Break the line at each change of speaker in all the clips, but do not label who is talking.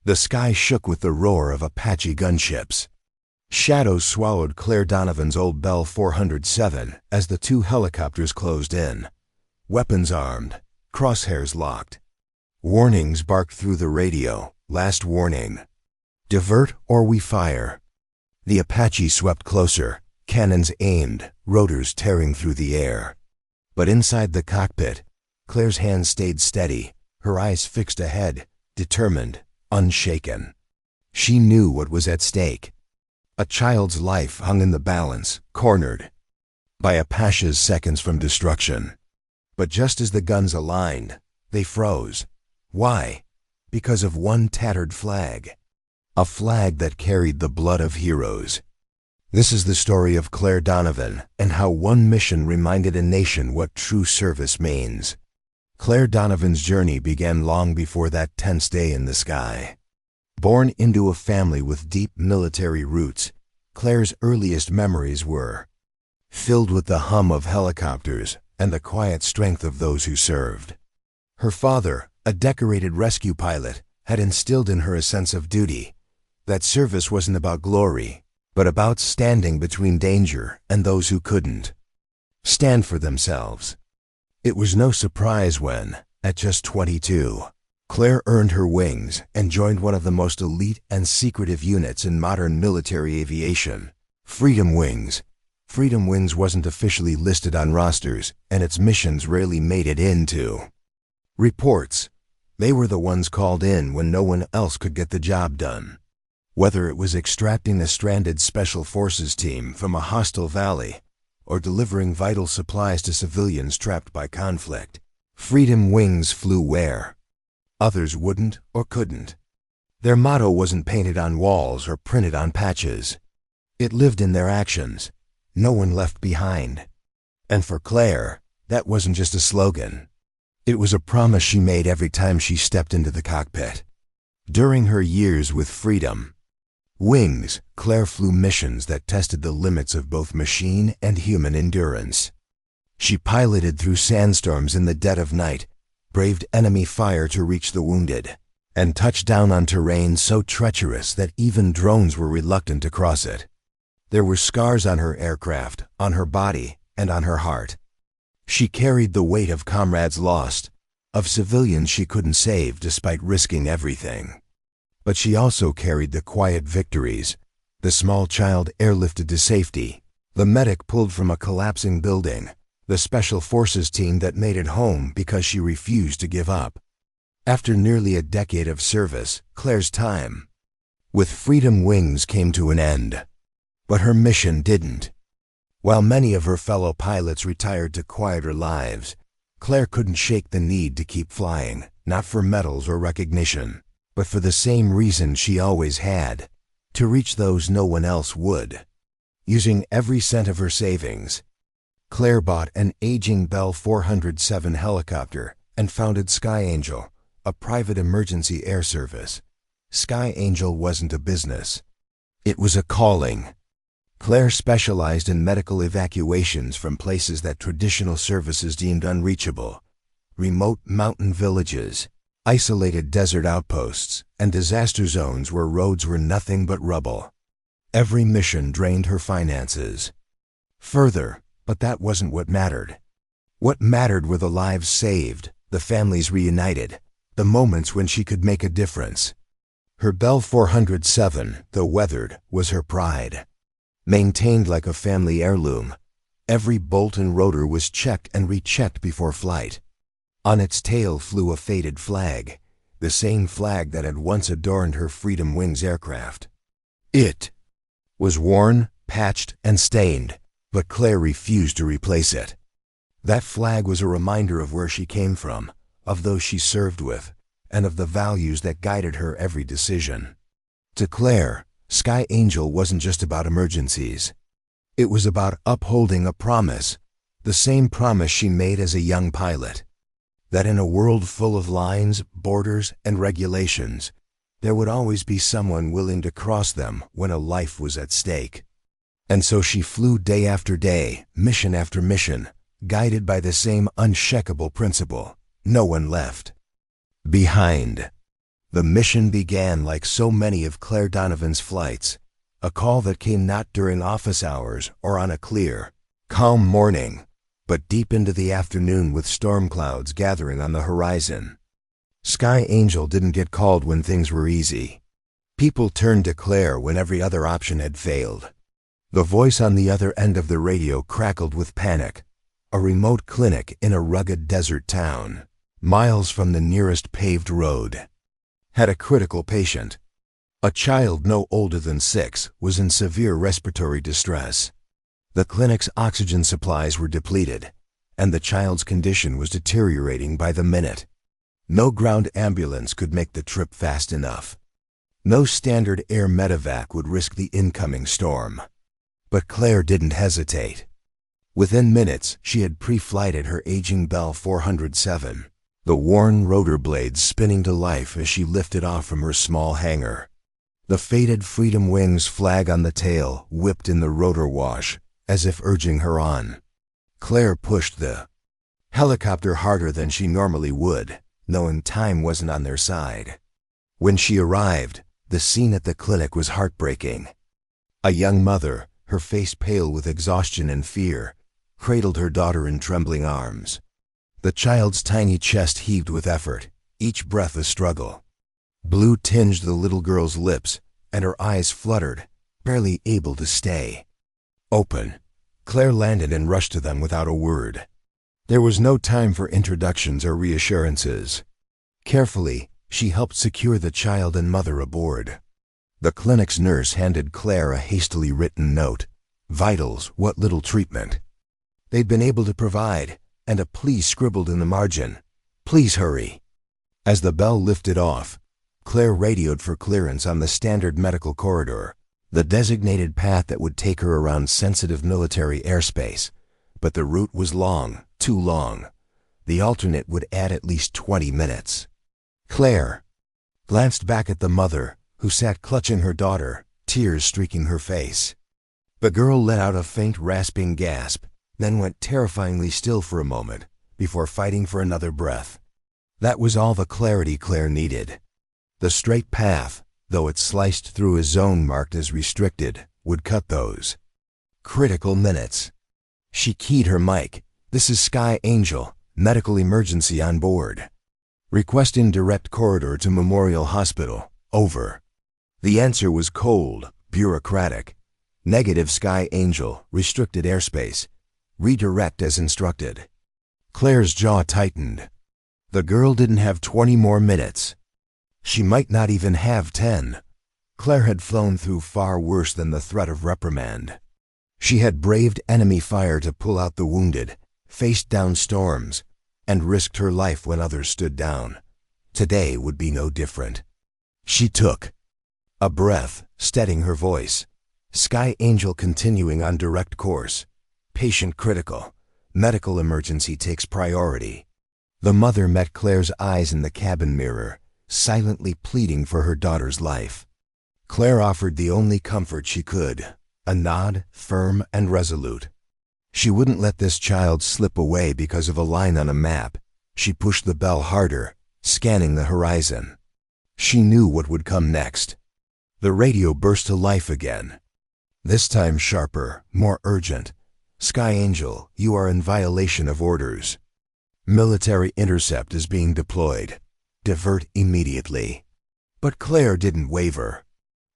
The sky shook with the roar of Apache gunships. Shadows swallowed Claire Donovan's old Bell 407 as the two helicopters closed in. Weapons armed, crosshairs locked. Warnings barked through the radio. Last warning. Divert or we fire. The Apache swept closer, cannons aimed, rotors tearing through the air. But inside the cockpit, Claire's hands stayed steady, her eyes fixed ahead, determined, unshaken. She knew what was at stake. A child's life hung in the balance, cornered by Apache's seconds from destruction. But just as the guns aligned, they froze. Why? Because of one tattered flag. A flag that carried the blood of heroes. This is the story of Claire Donovan and how one mission reminded a nation what true service means. Claire Donovan's journey began long before that tense day in the sky. Born into a family with deep military roots, Claire's earliest memories were filled with the hum of helicopters and the quiet strength of those who served. Her father, a decorated rescue pilot, had instilled in her a sense of duty, that service wasn't about glory, but about standing between danger and those who couldn't stand for themselves. It was no surprise when, at just 22, Claire earned her wings and joined one of the most elite and secretive units in modern military aviation, Freedom Wings. Freedom Wings wasn't officially listed on rosters, and its missions rarely made it into reports. They were the ones called in when no one else could get the job done. Whether it was extracting a stranded Special Forces team from a hostile valley or delivering vital supplies to civilians trapped by conflict, Freedom Wings flew where others wouldn't or couldn't. Their motto wasn't painted on walls or printed on patches. It lived in their actions. No one left behind. And for Claire, that wasn't just a slogan. It was a promise she made every time she stepped into the cockpit. During her years with Freedom Wings, Claire flew missions that tested the limits of both machine and human endurance. She piloted through sandstorms in the dead of night, braved enemy fire to reach the wounded, and touched down on terrain so treacherous that even drones were reluctant to cross it. There were scars on her aircraft, on her body, and on her heart. She carried the weight of comrades lost, of civilians she couldn't save despite risking everything. But she also carried the quiet victories, the small child airlifted to safety, the medic pulled from a collapsing building, the Special Forces team that made it home because she refused to give up. After nearly a decade of service, Claire's time with Freedom Wings came to an end. But her mission didn't. While many of her fellow pilots retired to quieter lives, Claire couldn't shake the need to keep flying, not for medals or recognition, but for the same reason she always had, to reach those no one else would. Using every cent of her savings, Claire bought an aging Bell 407 helicopter and founded Sky Angel, a private emergency air service. Sky Angel wasn't a business. It was a calling. Claire specialized in medical evacuations from places that traditional services deemed unreachable: remote mountain villages, isolated desert outposts, and disaster zones where roads were nothing but rubble. Every mission drained her finances. Further, but that wasn't what mattered. What mattered were the lives saved, the families reunited, the moments when she could make a difference. Her Bell 407, though weathered, was her pride. Maintained like a family heirloom, every bolt and rotor was checked and rechecked before flight. On its tail flew a faded flag, the same flag that had once adorned her Freedom Wings aircraft. It was worn, patched, and stained, but Claire refused to replace it. That flag was a reminder of where she came from, of those she served with, and of the values that guided her every decision. To Claire, Sky Angel wasn't just about emergencies. It was about upholding a promise, the same promise she made as a young pilot, that in a world full of lines, borders, and regulations, there would always be someone willing to cross them when a life was at stake. And so she flew day after day, mission after mission, guided by the same unshakable principle: no one left behind. The mission began like so many of Claire Donovan's flights, a call that came not during office hours or on a clear, calm morning, but deep into the afternoon with storm clouds gathering on the horizon. Sky Angel didn't get called when things were easy. People turned to Claire when every other option had failed. The voice on the other end of the radio crackled with panic. A remote clinic in a rugged desert town, miles from the nearest paved road, had a critical patient. A child no older than 6 was in severe respiratory distress. The clinic's oxygen supplies were depleted, and the child's condition was deteriorating by the minute. No ground ambulance could make the trip fast enough. No standard air medevac would risk the incoming storm. But Claire didn't hesitate. Within minutes, she had pre-flighted her aging Bell 407, the worn rotor blades spinning to life as she lifted off from her small hangar. The faded Freedom Wings flag on the tail whipped in the rotor wash, as if urging her on. Claire pushed the helicopter harder than she normally would, knowing time wasn't on their side. When she arrived, the scene at the clinic was heartbreaking. A young mother, her face pale with exhaustion and fear, cradled her daughter in trembling arms. The child's tiny chest heaved with effort, each breath a struggle. Blue tinged the little girl's lips, and her eyes fluttered, barely able to stay open. Claire landed and rushed to them without a word. There was no time for introductions or reassurances. Carefully, she helped secure the child and mother aboard. The clinic's nurse handed Claire a hastily written note. Vitals, what little treatment they'd been able to provide, and a please scribbled in the margin. Please hurry. As the Bell lifted off, Claire radioed for clearance on the standard medical corridor, the designated path that would take her around sensitive military airspace. But the route was long, too long. The alternate would add at least 20 minutes. Claire glanced back at the mother, who sat clutching her daughter, tears streaking her face. The girl let out a faint rasping gasp, then went terrifyingly still for a moment, before fighting for another breath. That was all the clarity Claire needed. The straight path, though it sliced through a zone marked as restricted, would cut those critical minutes. She keyed her mic. This is Sky Angel, medical emergency on board. Request in direct corridor to Memorial Hospital. Over. The answer was cold, bureaucratic. Negative Sky Angel, restricted airspace. Redirect as instructed. Claire's jaw tightened. The girl didn't have 20 more minutes. She might not even have 10. Claire had flown through far worse than the threat of reprimand. She had braved enemy fire to pull out the wounded, faced down storms, and risked her life when others stood down. Today would be no different. She took a breath, steadying her voice. Sky Angel continuing on direct course. Patient critical. Medical emergency takes priority. The mother met Claire's eyes in the cabin mirror, silently pleading for her daughter's life. Claire offered the only comfort she could, a nod, firm and resolute. She wouldn't let this child slip away because of a line on a map. She pushed the Bell harder, scanning the horizon. She knew what would come next. The radio burst to life again. This time sharper, more urgent. Sky Angel, you are in violation of orders. Military intercept is being deployed. Divert immediately. But Claire didn't waver.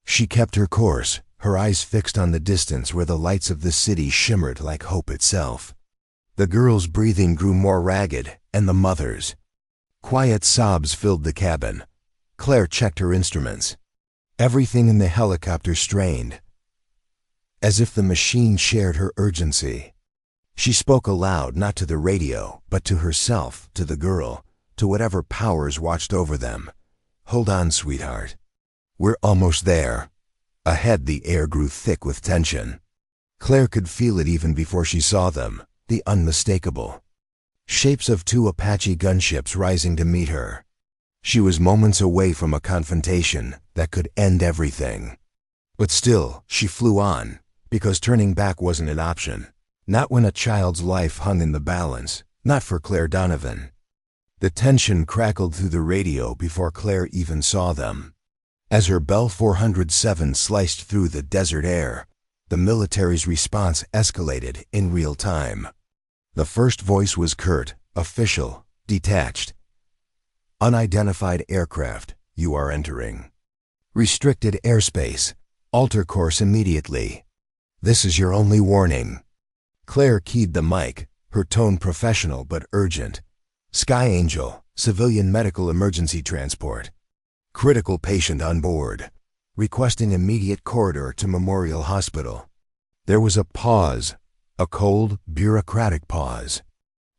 She kept her course, her eyes fixed on the distance where the lights of the city shimmered like hope itself. The girl's breathing grew more ragged, and the mother's. Quiet sobs filled the cabin. Claire checked her instruments. Everything in the helicopter strained, as if the machine shared her urgency. She spoke aloud, not to the radio, but to herself, to the girl, to whatever powers watched over them. Hold on, sweetheart. We're almost there. Ahead the air grew thick with tension. Claire could feel it even before she saw them, the unmistakable shapes of 2 Apache gunships rising to meet her. She was moments away from a confrontation that could end everything. But still, she flew on, because turning back wasn't an option. Not when a child's life hung in the balance, not for Claire Donovan. The tension crackled through the radio before Claire even saw them. As her Bell 407 sliced through the desert air, the military's response escalated in real time. The first voice was curt, official, detached. Unidentified aircraft, you are entering. Restricted airspace. Alter course immediately. This is your only warning. Claire keyed the mic, her tone professional but urgent. Sky Angel, civilian medical emergency transport. Critical patient on board. Requesting immediate corridor to Memorial Hospital. There was a pause, a cold, bureaucratic pause.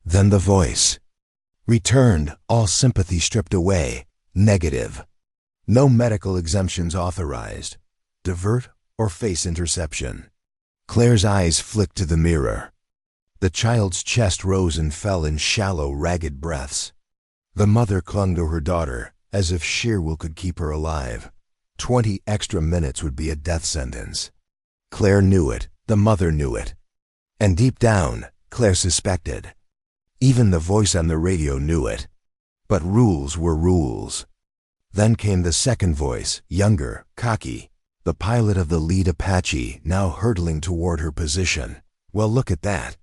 Then the voice. Returned, all sympathy stripped away, negative. No medical exemptions authorized. Divert or face interception. Claire's eyes flicked to the mirror. The child's chest rose and fell in shallow, ragged breaths. The mother clung to her daughter, as if sheer will could keep her alive. 20 extra minutes would be a death sentence. Claire knew it, the mother knew it. And deep down, Claire suspected. Even the voice on the radio knew it. But rules were rules. Then came the second voice, younger, cocky. The pilot of the lead Apache, now hurtling toward her position. Well, look at that.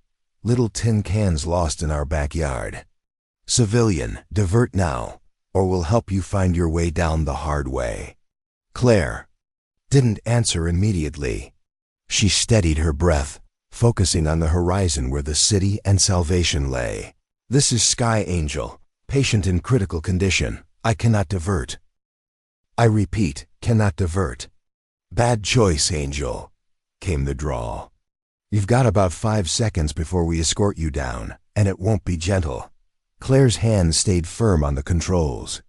Little tin cans lost in our backyard. Civilian, divert now, or we'll help you find your way down the hard way. Claire didn't answer immediately. She steadied her breath, focusing on the horizon where the city and salvation lay. This is Sky Angel, patient in critical condition. I cannot divert. I repeat, cannot divert. Bad choice, Angel, came the drawl. You've got about 5 seconds before we escort you down, and it won't be gentle. Claire's hand stayed firm on the controls.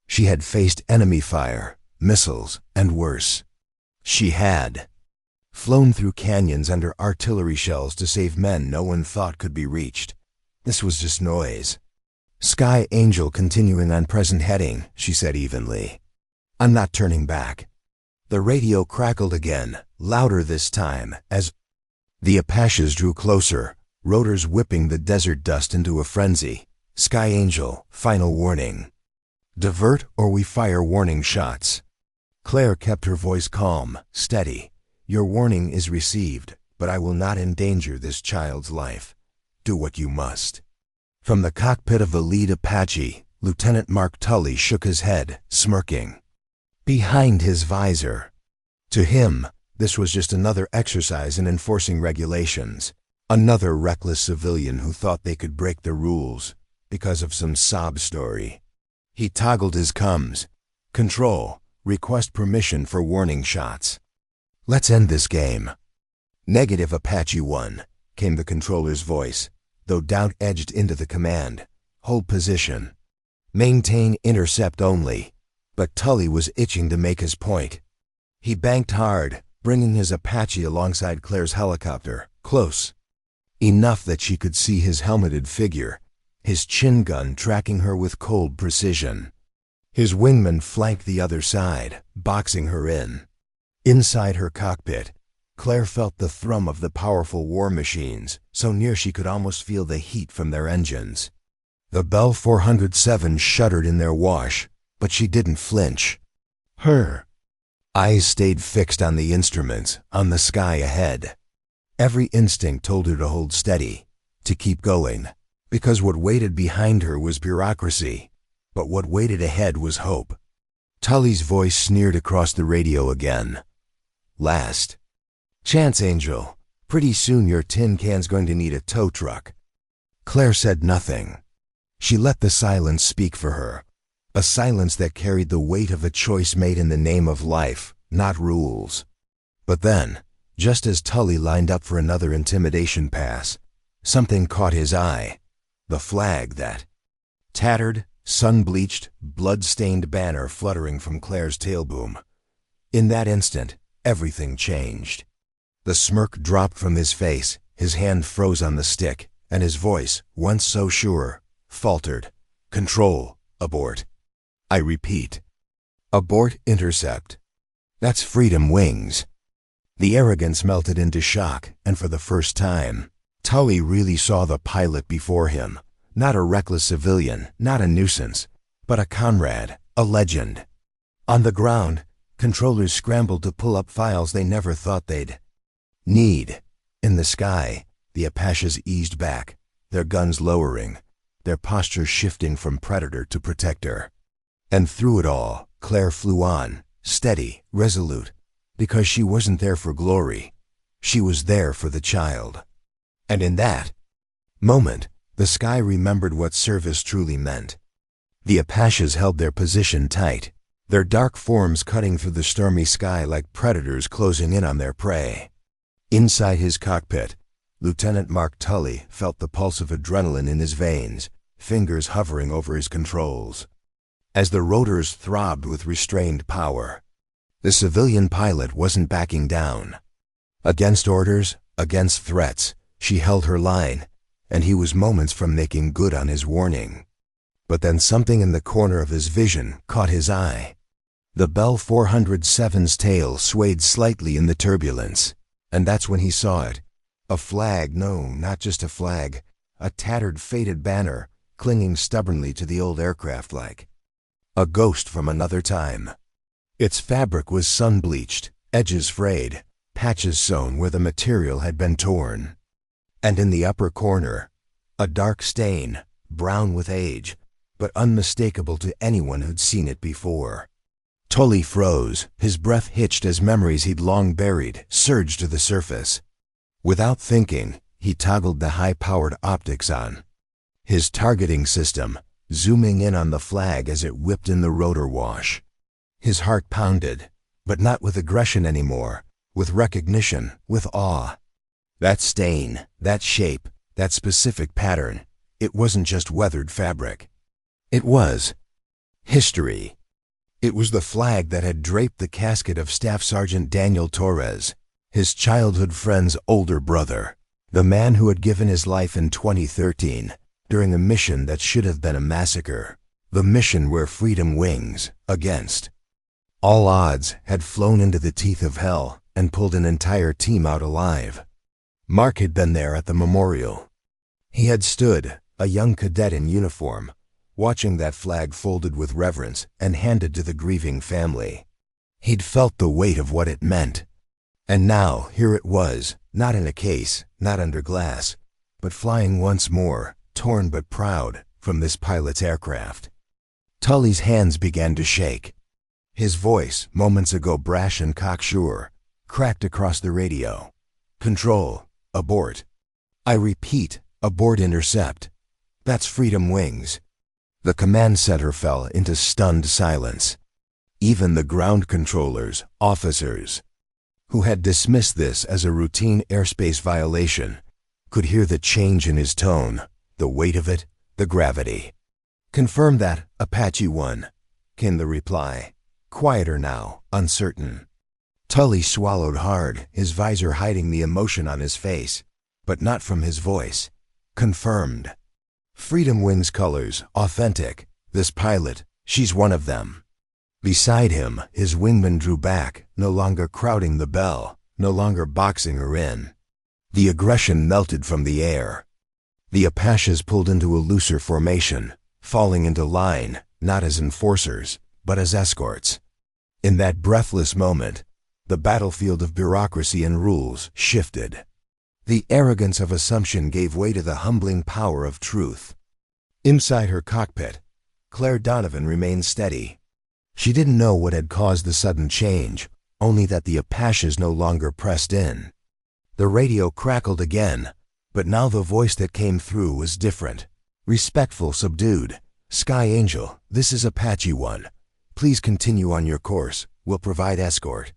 She had faced enemy fire, missiles, and worse. She had flown through canyons under artillery shells to save men no one thought could be reached. This was just noise. Sky Angel continuing on present heading, she said evenly. I'm not turning back. The radio crackled again, louder this time, as the Apaches drew closer, rotors whipping the desert dust into a frenzy. Sky Angel, final warning. Divert or we fire warning shots. Claire kept her voice calm, steady. Your warning is received, but I will not endanger this child's life. Do what you must. From the cockpit of the lead Apache, Lieutenant Mark Tully shook his head, smirking. Behind his visor. To him, this was just another exercise in enforcing regulations. Another reckless civilian who thought they could break the rules because of some sob story. He toggled his comms. Control, request permission for warning shots. Let's end this game. Negative Apache 1, came the controller's voice, though doubt edged into the command. Hold position. Maintain intercept only. But Tully was itching to make his point. He banked hard, bringing his Apache alongside Claire's helicopter, close. Enough that she could see his helmeted figure, his chin gun tracking her with cold precision. His wingman flanked the other side, boxing her in. Inside her cockpit, Claire felt the thrum of the powerful war machines, so near she could almost feel the heat from their engines. The Bell 407 shuddered in their wash, but she didn't flinch. Her eyes stayed fixed on the instruments, on the sky ahead. Every instinct told her to hold steady, to keep going, because what waited behind her was bureaucracy, but what waited ahead was hope. Tully's voice sneered across the radio again. Last chance, Angel. Pretty soon your tin can's going to need a tow truck. Claire said nothing. She let the silence speak for her. A silence that carried the weight of a choice made in the name of life, not rules. But then, just as Tully lined up for another intimidation pass, something caught his eye. The flag, that tattered, sun-bleached, blood-stained banner fluttering from Claire's tailboom. In that instant, everything changed. The smirk dropped from his face, his hand froze on the stick, and his voice, once so sure, faltered. Control, abort. I repeat. Abort intercept. That's freedom wings. The arrogance melted into shock, and for the first time, Tully really saw the pilot before him, Not a reckless civilian, not a nuisance, but a comrade, a legend. On the ground, controllers scrambled to pull up files they never thought they'd need. In the sky, the Apaches eased back, their guns lowering, their posture shifting from predator to protector. And through it all, Claire flew on, steady, resolute, because she wasn't there for glory. She was there for the child. And in that moment, the sky remembered what service truly meant. The Apaches held their position tight, their dark forms cutting through the stormy sky like predators closing in on their prey. Inside his cockpit, Lieutenant Mark Tully felt the pulse of adrenaline in his veins, fingers hovering over his controls. As the rotors throbbed with restrained power, the civilian pilot wasn't backing down. Against orders, against threats, she held her line, and he was moments from making good on his warning. But then something in the corner of his vision caught his eye. The Bell 407's tail swayed slightly in the turbulence, and that's when he saw it. A flag, no, not just a flag, a tattered, faded banner, clinging stubbornly to the old aircraft like a ghost from another time. Its fabric was sun-bleached, edges frayed, patches sewn where the material had been torn. And in the upper corner, a dark stain, brown with age, but unmistakable to anyone who'd seen it before. Tully froze, his breath hitched as memories he'd long buried surged to the surface. Without thinking, he toggled the high-powered optics on. His targeting system, zooming in on the flag as it whipped in the rotor wash. His heart pounded, but not with aggression anymore, with recognition, with awe. That stain, that shape, that specific pattern, it wasn't just weathered fabric. It was history. It was the flag that had draped the casket of Staff Sergeant Daniel Torres, his childhood friend's older brother, the man who had given his life in 2013 during a mission that should have been a massacre, the mission where freedom wings, against all odds, had flown into the teeth of hell and pulled an entire team out alive. Mark had been there at the memorial. He had stood, a young cadet in uniform, watching that flag folded with reverence and handed to the grieving family. He'd felt the weight of what it meant. And now, here it was, not in a case, not under glass, but flying once more, torn but proud, from this pilot's aircraft. Tully's hands began to shake. His voice, moments ago brash and cocksure, cracked across the radio. Control, abort. I repeat, abort intercept. That's Freedom Wings. The command center fell into stunned silence. Even the ground controllers, officers, who had dismissed this as a routine airspace violation, could hear the change in his tone, the weight of it, the gravity. Confirm that, Apache 1, came the reply, quieter now, uncertain. Tully swallowed hard, his visor hiding the emotion on his face, but not from his voice. Confirmed. Freedom Wings colors, authentic. This pilot, she's one of them. Beside him, his wingman drew back, no longer crowding the Bell, no longer boxing her in. The aggression melted from the air. The Apaches pulled into a looser formation, falling into line, not as enforcers, but as escorts. In that breathless moment, the battlefield of bureaucracy and rules shifted. The arrogance of assumption gave way to the humbling power of truth. Inside her cockpit, Claire Donovan remained steady. She didn't know what had caused the sudden change, only that the Apaches no longer pressed in. The radio crackled again, but now the voice that came through was different. Respectful, subdued. Sky Angel, this is Apache 1. Please continue on your course. We'll provide escort.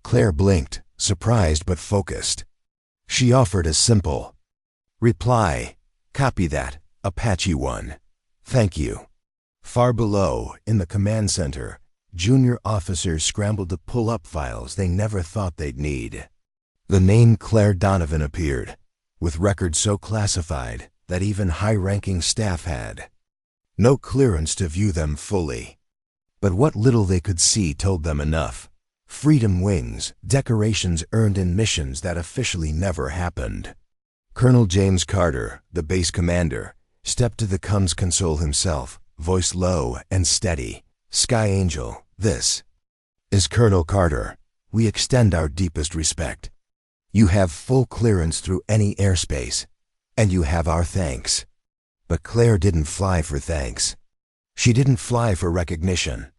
Claire blinked, surprised but focused. She offered a simple reply. Copy that, Apache 1. Thank you. Far below, in the command center, junior officers scrambled to pull up files they never thought they'd need. The name Claire Donovan appeared, with records so classified that even high-ranking staff had no clearance to view them fully. But what little they could see told them enough. Freedom Wings, decorations earned in missions that officially never happened. Colonel James Carter, the base commander, stepped to the comms console himself, voice low and steady. "Sky Angel, this is Colonel Carter. We extend our deepest respect. You have full clearance through any airspace, and you have our thanks." But Claire didn't fly for thanks. She didn't fly for recognition.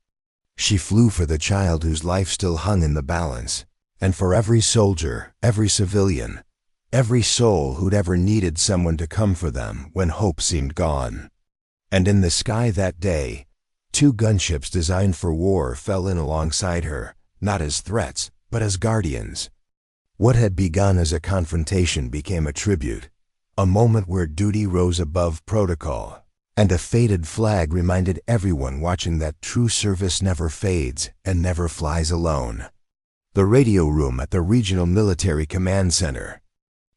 She flew for the child whose life still hung in the balance, and for every soldier, every civilian, every soul who'd ever needed someone to come for them when hope seemed gone. And in the sky that day, 2 gunships designed for war fell in alongside her, not as threats, but as guardians. What had begun as a confrontation became a tribute, a moment where duty rose above protocol, and a faded flag reminded everyone watching that true service never fades and never flies alone. The radio room at the Regional Military Command Center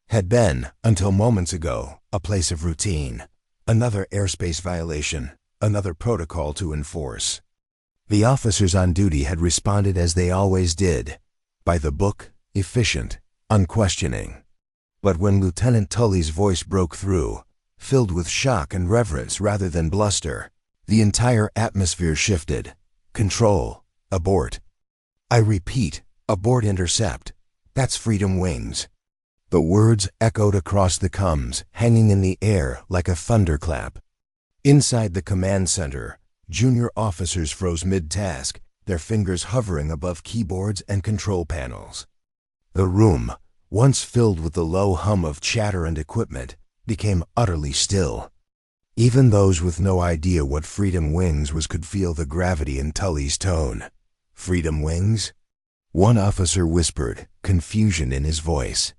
had been, until moments ago, a place of routine, another airspace violation, another protocol to enforce. The officers on duty had responded as they always did, by the book, efficient, unquestioning. But when Lieutenant Tully's voice broke through, filled with shock and reverence rather than bluster, the entire atmosphere shifted. "Control, abort. I repeat, abort intercept. That's Freedom Wings." The words echoed across the comms, hanging in the air like a thunderclap. Inside the command center, junior officers froze mid-task, their fingers hovering above keyboards and control panels. The room, once filled with the low hum of chatter and equipment, became utterly still. Even those with no idea what Freedom Wings was could feel the gravity in Tully's tone. "Freedom Wings?" One officer whispered, confusion in his voice.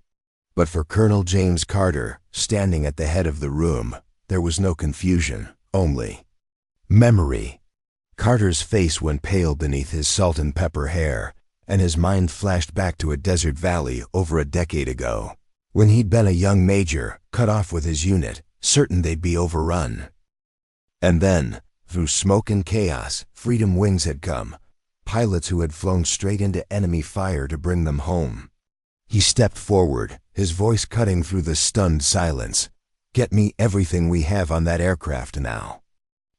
But for Colonel James Carter, standing at the head of the room, there was no confusion, only memory. Carter's face went pale beneath his salt and pepper hair, and his mind flashed back to a desert valley over a decade ago, when he'd been a young major, cut off with his unit, certain they'd be overrun. And then, through smoke and chaos, Freedom Wings had come, pilots who had flown straight into enemy fire to bring them home. He stepped forward, his voice cutting through the stunned silence. "Get me everything we have on that aircraft now."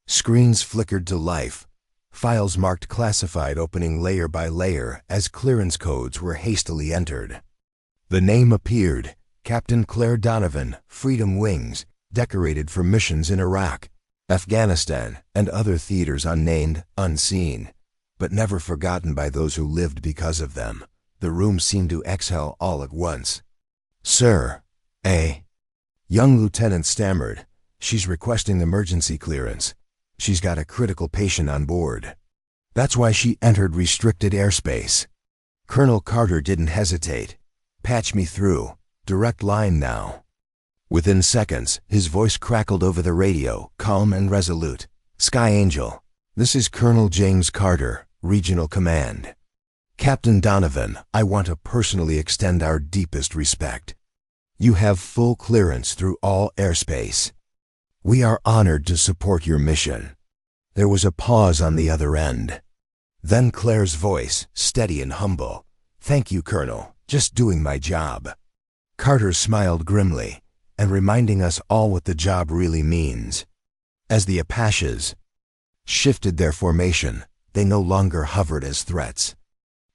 Screens flickered to life, files marked classified opening layer by layer as clearance codes were hastily entered. The name appeared, Captain Claire Donovan, Freedom Wings, decorated for missions in Iraq, Afghanistan, and other theaters unnamed, unseen, but never forgotten by those who lived because of them. The room seemed to exhale all at once. "Sir, a young lieutenant stammered. "She's requesting emergency clearance. She's got a critical patient on board. That's why she entered restricted airspace." Colonel Carter didn't hesitate. "Patch me through. Direct line now." Within seconds, his voice crackled over the radio, calm and resolute. "Sky Angel, this is Colonel James Carter, Regional Command. Captain Donovan, I want to personally extend our deepest respect. You have full clearance through all airspace. We are honored to support your mission." There was a pause on the other end. Then Claire's voice, steady and humble. "Thank you, Colonel. Just doing my job." Carter smiled grimly, and reminding us all what the job really means. As the Apaches shifted their formation, they no longer hovered as threats.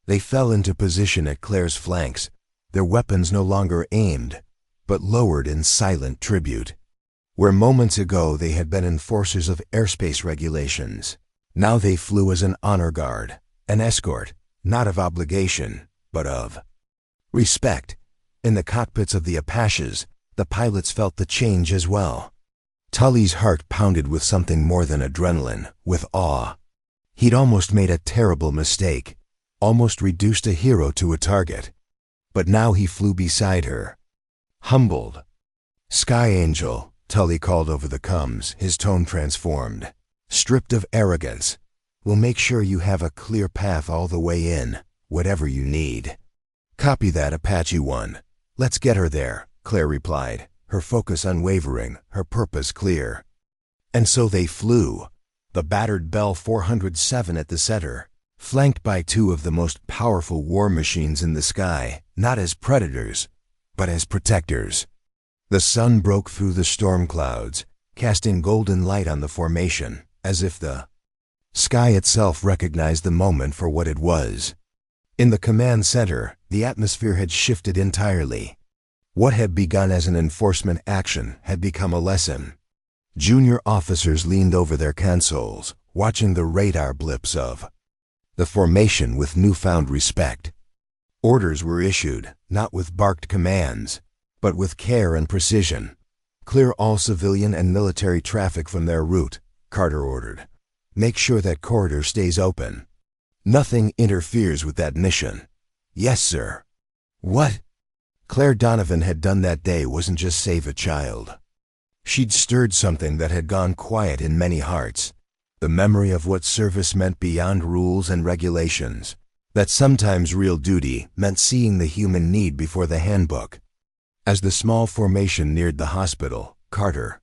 They fell into position at Claire's flanks, their weapons no longer aimed, but lowered in silent tribute. Where moments ago they had been enforcers of airspace regulations, now they flew as an honor guard, an escort, not of obligation, but of respect. In the cockpits of the Apaches, the pilots felt the change as well. Tully's heart pounded with something more than adrenaline, with awe. He'd almost made a terrible mistake, almost reduced a hero to a target. But now he flew beside her, humbled. "Sky Angel," Tully called over the comms, his tone transformed. "Stripped of arrogance. We'll make sure you have a clear path all the way in, whatever you need." "Copy that, Apache 1. Let's get her there," Claire replied, her focus unwavering, her purpose clear. And so they flew, the battered Bell 407 at the center, flanked by 2 of the most powerful war machines in the sky, not as predators, but as protectors. The sun broke through the storm clouds, casting golden light on the formation, as if the sky itself recognized the moment for what it was. In the command center, the atmosphere had shifted entirely. What had begun as an enforcement action had become a lesson. Junior officers leaned over their consoles, watching the radar blips of the formation with newfound respect. Orders were issued, not with barked commands, but with care and precision. Clear all civilian and military traffic from their route, Carter ordered. Make sure that corridor stays open. Nothing interferes with that mission. Yes, sir. What Claire Donovan had done that day wasn't just save a child. She'd stirred something that had gone quiet in many hearts. The memory of what service meant beyond rules and regulations. That sometimes real duty meant seeing the human need before the handbook. As the small formation neared the hospital, Carter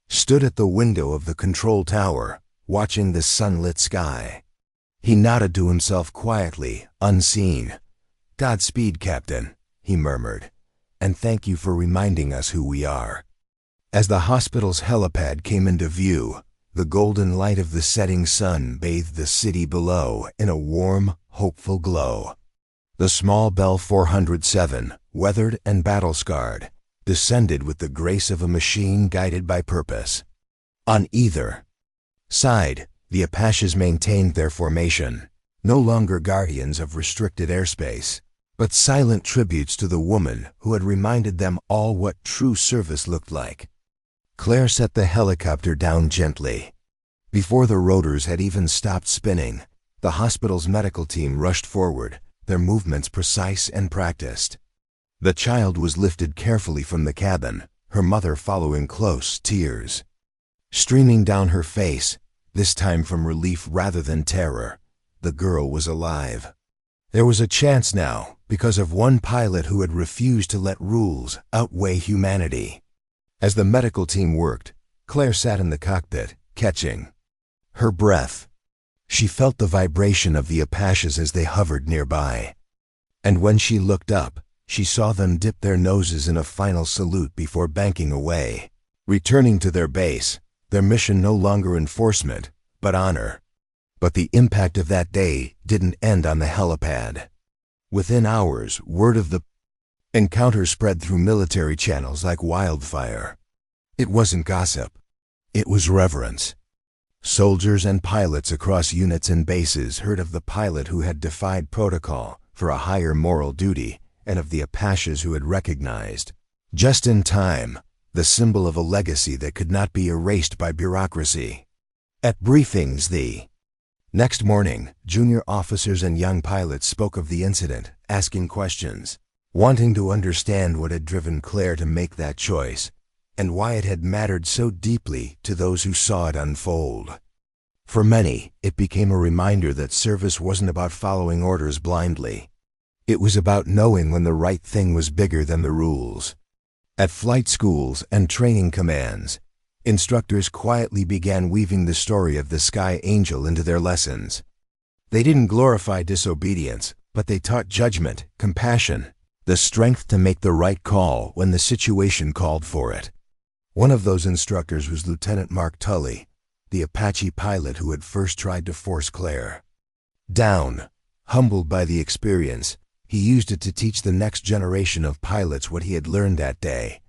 stood at the window of the control tower, watching the sunlit sky. He nodded to himself quietly, unseen. "Godspeed, Captain," he murmured, "and thank you for reminding us who we are." As the hospital's helipad came into view, the golden light of the setting sun bathed the city below in a warm, hopeful glow. The small Bell 407, weathered and battle-scarred, descended with the grace of a machine guided by purpose. On either side, the Apaches maintained their formation, no longer guardians of restricted airspace, but silent tributes to the woman who had reminded them all what true service looked like. Claire set the helicopter down gently. Before the rotors had even stopped spinning, the hospital's medical team rushed forward, their movements precise and practiced. The child was lifted carefully from the cabin, her mother following close, tears streaming down her face, this time from relief rather than terror. The girl was alive. There was a chance now, because of one pilot who had refused to let rules outweigh humanity. As the medical team worked, Claire sat in the cockpit, catching her breath. She felt the vibration of the Apaches as they hovered nearby. And when she looked up, she saw them dip their noses in a final salute before banking away, returning to their base, their mission no longer enforcement, but honor. But the impact of that day didn't end on the helipad. Within hours, word of the encounter spread through military channels like wildfire. It wasn't gossip. It was reverence. Soldiers and pilots across units and bases heard of the pilot who had defied protocol for a higher moral duty, and of the Apaches who had recognized, just in time, the symbol of a legacy that could not be erased by bureaucracy. At briefings the next morning, junior officers and young pilots spoke of the incident, asking questions, wanting to understand what had driven Claire to make that choice, and why it had mattered so deeply to those who saw it unfold. For many, it became a reminder that service wasn't about following orders blindly. It was about knowing when the right thing was bigger than the rules. At flight schools and training commands, instructors quietly began weaving the story of the Sky Angel into their lessons. They didn't glorify disobedience, but they taught judgment, compassion, the strength to make the right call when the situation called for it. One of those instructors was Lieutenant Mark Tully, the Apache pilot who had first tried to force Claire down. Humbled by the experience, he used it to teach the next generation of pilots what he had learned that day,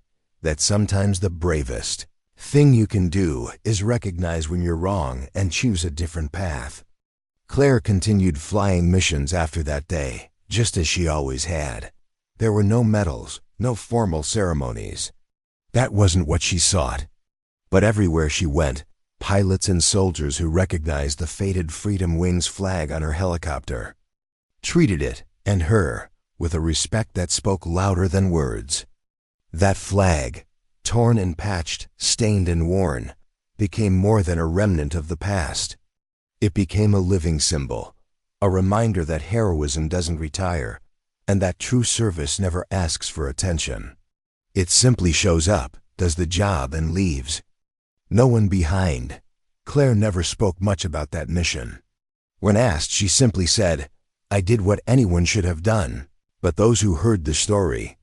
that sometimes the bravest thing you can do is recognize when you're wrong and choose a different path. Claire continued flying missions after that day, just as she always had. There were no medals, no formal ceremonies. That wasn't what she sought. But everywhere she went, pilots and soldiers who recognized the faded Freedom Wings flag on her helicopter treated it, and her, with a respect that spoke louder than words. That flag, torn and patched, stained and worn, became more than a remnant of the past. It became a living symbol, a reminder that heroism doesn't retire, and that true service never asks for attention. It simply shows up, does the job, and leaves. No one behind. Claire never spoke much about that mission. When asked, she simply said, "I did what anyone should have done." But those who heard the story,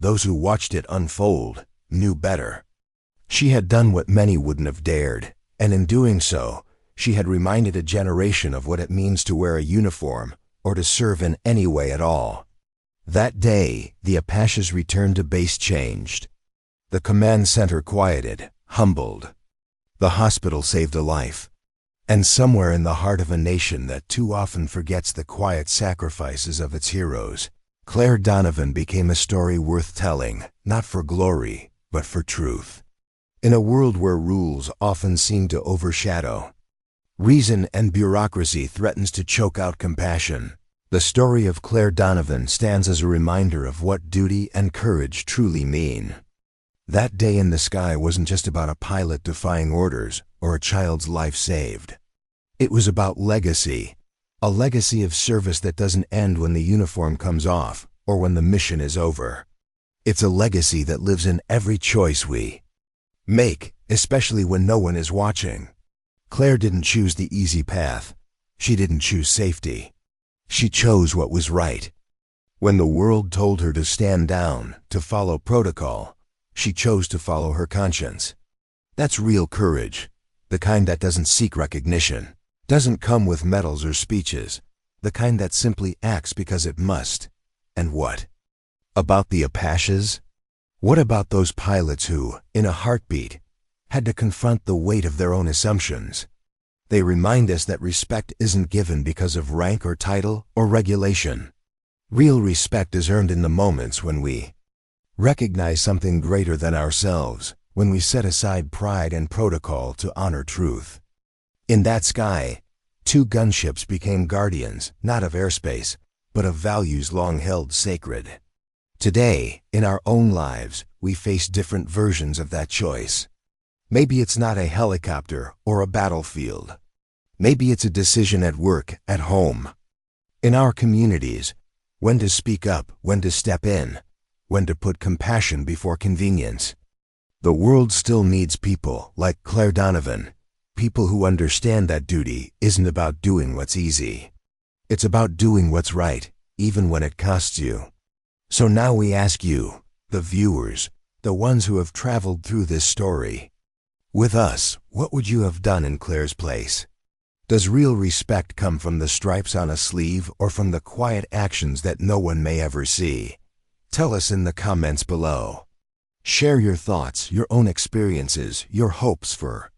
those who watched it unfold, knew better. She had done what many wouldn't have dared, and in doing so, she had reminded a generation of what it means to wear a uniform or to serve in any way at all. That day, the Apache's return to base changed. The command center quieted, humbled. The hospital saved a life. And somewhere in the heart of a nation that too often forgets the quiet sacrifices of its heroes, Claire Donovan became a story worth telling, not for glory, but for truth. In a world where rules often seem to overshadow reason and bureaucracy threatens to choke out compassion, the story of Claire Donovan stands as a reminder of what duty and courage truly mean. That day in the sky wasn't just about a pilot defying orders or a child's life saved. It was about legacy, a legacy of service that doesn't end when the uniform comes off or when the mission is over. It's a legacy that lives in every choice we make, especially when no one is watching. Claire didn't choose the easy path. She didn't choose safety. She chose what was right. When the world told her to stand down, to follow protocol, she chose to follow her conscience. That's real courage, the kind that doesn't seek recognition, doesn't come with medals or speeches, the kind that simply acts because it must. And what about the Apaches? What about those pilots who, in a heartbeat, had to confront the weight of their own assumptions? They remind us that respect isn't given because of rank or title or regulation. Real respect is earned in the moments when we recognize something greater than ourselves, when we set aside pride and protocol to honor truth. In that sky, 2 gunships became guardians, not of airspace, but of values long held sacred. Today, in our own lives, we face different versions of that choice. Maybe it's not a helicopter or a battlefield. Maybe it's a decision at work, at home, in our communities, when to speak up, when to step in, when to put compassion before convenience. The world still needs people like Claire Donovan, people who understand that duty isn't about doing what's easy. It's about doing what's right, even when it costs you. So now we ask you, the viewers, the ones who have traveled through this story with us, what would you have done in Claire's place? Does real respect come from the stripes on a sleeve or from the quiet actions that no one may ever see? Tell us in the comments below. Share your thoughts, your own experiences, your hopes for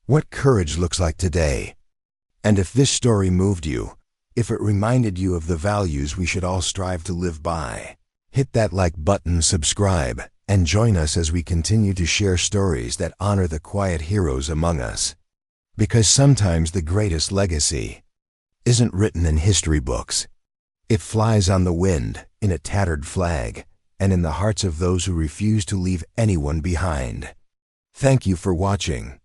what courage looks like today. And if this story moved you, if it reminded you of the values we should all strive to live by, hit that like button, subscribe, and join us as we continue to share stories that honor the quiet heroes among us. Because sometimes the greatest legacy isn't written in history books. It flies on the wind, in a tattered flag, and in the hearts of those who refuse to leave anyone behind. Thank you for watching.